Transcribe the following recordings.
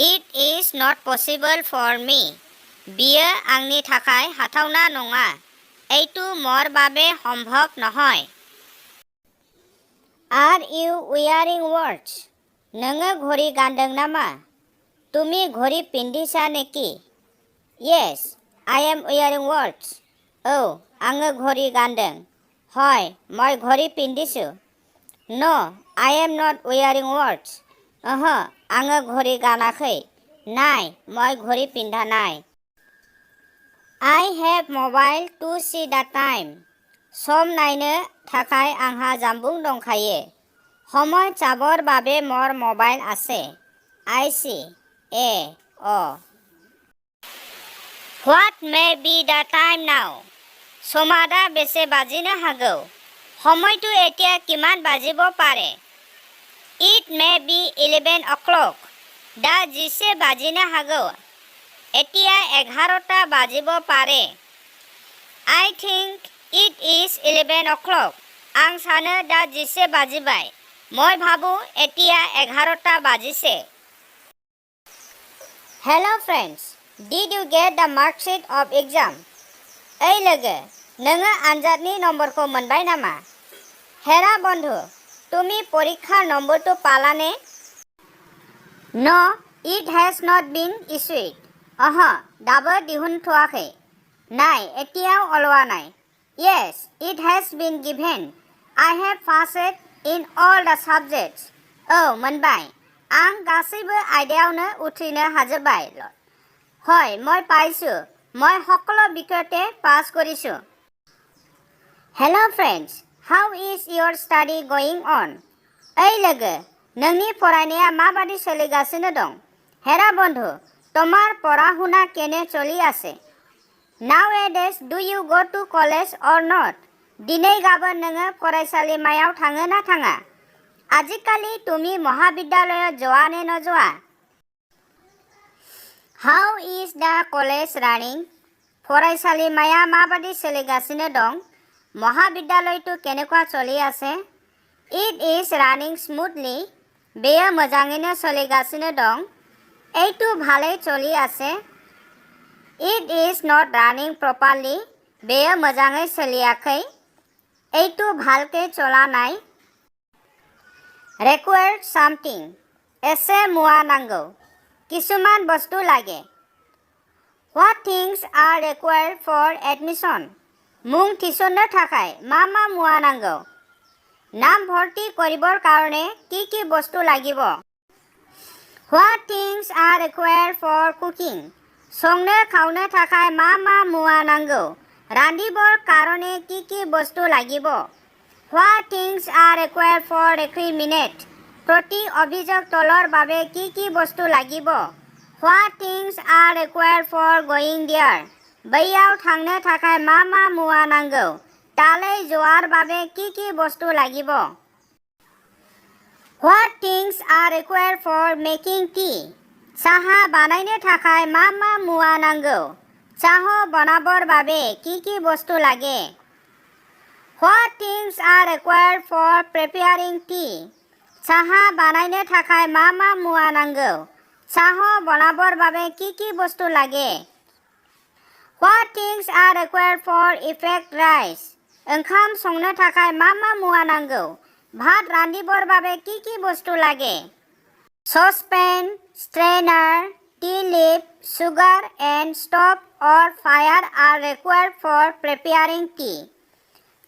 It is not possible for me. बियो आंनि थाखाय हाथावना नङा. এইটো মোৰ বাবে সম্ভৱ নহয়. Are you wearing watch? नोङो घड़ी गानदों नामा? তুমি ঘড়ি পিন্ধিছা নেকি? Yes, I am wearing watch. औ, आङो घড়ি गानदों. হয়, মই ঘড়ি পিন্ধিছো. No, I am not wearing watch. ओहो, आङो घড়ি गानाखै. নাই, মই ঘড়ি পিন্ধা নাই. I have mobile to see the time. सम नायनो थाखाय आंहा जानबुं दंखायो. সময় চাবৰ বাবে মোৰ মোবাইল আছে. I see. What may be the time now? समा दा बेसे बाजिनो हागौ? সময়টো এতিয়া কিমান বাজিব পাৰে? It may be 11 o'clock. दा 10 বাজিनो हागौ. এতিয়া 11টা বাজিব পাৰে. I think it is 11 o'clock. आं सानो दा 10 বাজিबाय. মই ভাবো এতিয়া 11টা বাজিছে. Hello friends. Did you get the mark sheet of exam? ओइ लोगो, नोङो आनजादनि नम्बरखौ मोनबाय नामा? हेरा बন্ধু, তুমি পৰীক্ষাৰ নম্বৰটো পালানে? No, it has not been issued. দাবো দিহুনথোৱাখै. নাই, এতিয়াও ওলোৱা নাই. Yes, it has been given. I have passed in all the subjects. मोनबाय. आं गासैबो आयदायावनो उथ्रिनो हाजोबबाय. হয়, মই পাইছো. মই সকলো বিষয়তে পাছ কৰিছো. Hello friends, how is your study going on? ओइ लोगो, नोंनि फरायनाया माबादि सोलिगासिनो दं? हेरा बন্ধু, তোমাৰ পঢ়া-শুনা কেনে চলি আছে? Nowadays, do you go to college or not? दिनै गाबोन नोङो फरायसालिमायाव थाङो ना थाङा? आजिकालि তুমি মহাবিদ্যালয়ত যোৱা নে নযোৱা? How is the college running? फरायसालिमाया माबादि सोलिगासिनो दं? মহাবিদ্যালয়টো কেনেকুৱা চলি আছে? It is running smoothly. बेयो मोजाङैनो सोलिगासिनो दं. এইটো ভালেই চলি আছে. It is not running properly. बेयो मोजाङै सोलियाखै. এইটো ভালকৈ চলা নাই. Required something. এছে মুৱা নাংগौ. কিছুমান বস্তু লাগে. What things are required for admission? মুং थिसननो थाखाय मा मुवा नांगौ? নাম ভৰ্তি কৰিবৰ কাৰণে কি কি বস্তু লাগিব? What things are required for cooking? संनो खावनो थाखाय मा मुवा नांगौ? रान्धिবৰ কাৰণে কি কি বস্তু লাগিব? What things are required for recriminate? প্ৰতি অভিযোগ তলৰ বাবে কি কি বস্তু লাগিব? What things are required for going there? बैयाव थांनो थाखाय मा मुवा नांगौ? तालै जोৱাৰ বাবে কি কি বস্তু লাগিব? What things are required for making tea? চাহা বানাইनो थाखाय मा मुवा नांगौ? চাহ বনাবৰ বাবে কি কি বস্তু লাগে? What things are required for preparing tea? চাহা বানাইনো थाखाय मा मुवा नांगौ? চাহ বনাবৰ বাবে কি কি বস্তু লাগে? What things are required for effect rice? ओंखाम संनो थाखाय मा मुवा नांगौ? भात रान्धिবৰ বাবে কি কি বস্তু লাগে? Saucepan, strainer, tea leaf, sugar and stove or fire are required for preparing tea.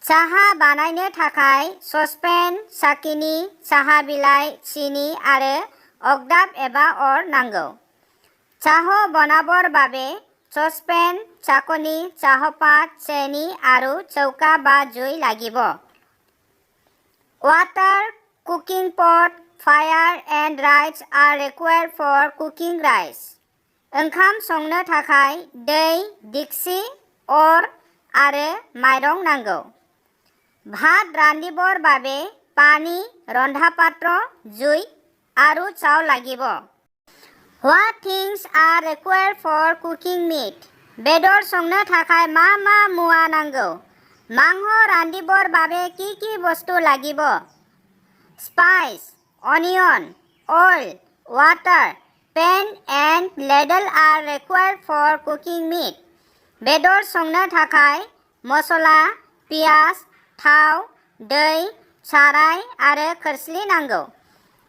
চাহা বানাইनो थाखाय ससपेन, साकिनि, साहा बिलाइ, सिनि आरो अगदाब एबा अर नांगौ. চাহ বনাবৰ বাবে ससपेन, चाकनि, चाहपात, চেনি আৰু চৌকা বা জুই লাগিব. Water, cooking pot, fire and rice are required for cooking rice. ओंखाम संनो थाखाय दै, दिक्सि, अर आरो माइरं नांगौ. भात रान्धिবৰ বাবে पानी, रन्धापात्र, জুই আৰু চাউল লাগিব. What things are required for cooking meat? बेदर संनो थाखाय मा मुवा नांगौ? मांस रान्धिবৰ বাবে কি কি বস্তু লাগিব? Spice, onion, oil, water, pan ladle are required for cooking meat. बेदर संनो थाखाय मसला, पियाज, थाव, दै, साराय आरो खोरस्लि नांगौ।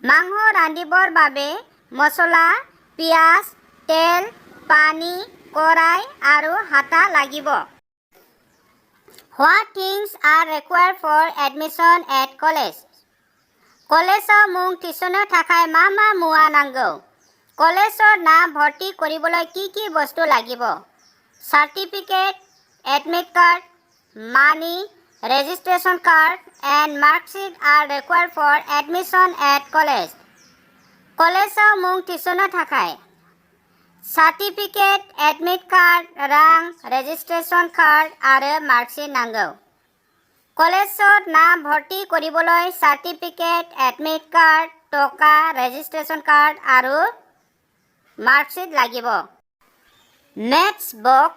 मांस रान्धिবৰ বাবে मसला, पियाज, तेल, पानी, कराय आरो हाता লাগিব। What things are required for admission at college? कलेजৰ मुं थिसनो थाखाय मा मुवा नांगौ? कलेजৰ नाम भर्তি কৰিবলৈ কি বস্তু লাগিব? Certificate, admit card, money, registration card and mark sheet are required for admission at college. कलेजৰ मुं थिसनो थाखाय Certificate, admit card, रां, registration card आरो mark sheet नांगौ। कलेजত नाम भर्তি কৰিবলৈ Certificate, admit card, টকা, registration card আৰু mark sheet লাগিব। Match box,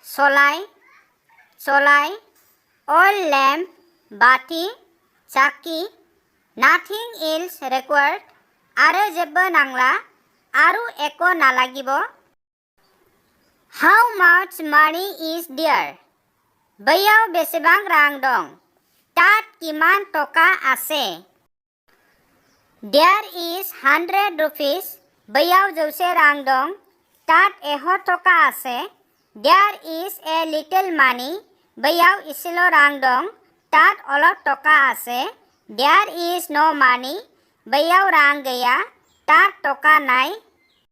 চলাই, oil lamp, বাতি, চাকি, nothing else required, আৰু जेबो नांला, আৰু একো নালাগিব। How much money is there? बैयाव बेसेबां रां दं? তাত কিমান টকা আছে? There is 100 rupees. बैयाव 100 रां दं। তাত 100 টকা আছে। There is a little money. बैयाव इसेल' रां दं। তাত অলপ টকা আছে। There is no money. बैयाव रां गैया। তাত টকা নাই।